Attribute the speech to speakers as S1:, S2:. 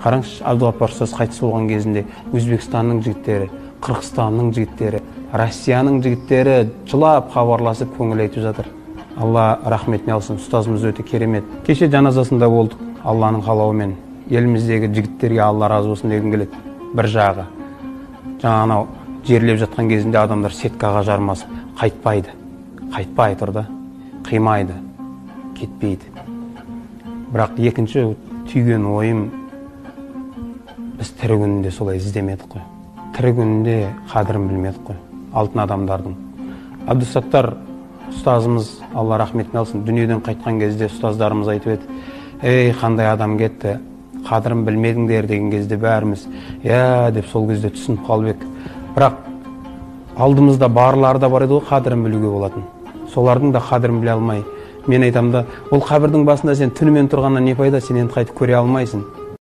S1: Қараңызшы, Абдуғаппар ұстаз қайтыс болған кезінде Өзбекстанның жігіттері, Қырғызстанның жігіттері, Россияның жігіттері жылап хабарласып көңіл айтып жатыр. Алла рахметіне алсын, ұстазымыз өте керемет. Кеше жаназасында болдық. Алланың қалауымен еліміздегі жігіттерге Алла разы болсын дегім келеді. Бір жағы, жаңа анау жерлеп жатқан кезінде адамдар сеткаға жармасып қайтпайды. Қайтпай тұрды, қимайды, кетпейді. Бірақ екінші түйген ойым, біз тірі күнінде солай іздемедік қой. Тірі күнінде қадірін білмедік қой. Алтын адамдардың. Абдусаттар ұстазымыз, Алла рахметіне алсын, дүниеден қайтқан кезде ұстаздарымыз айтып еді: ей, қандай адам кетті, қадірін білмедіңдер деген кезде бәріміз я деп сол кезде түсініп қалып едік. Бірақ алдымызда барлары да бар еді ғой, қадірін білуге болатын. Солардың да қадірін біле алмай, мен айтамын да, ол қабірдің басында сен түнімен тұрғаннан не пайда, сен енді қайтып көре алмайсың.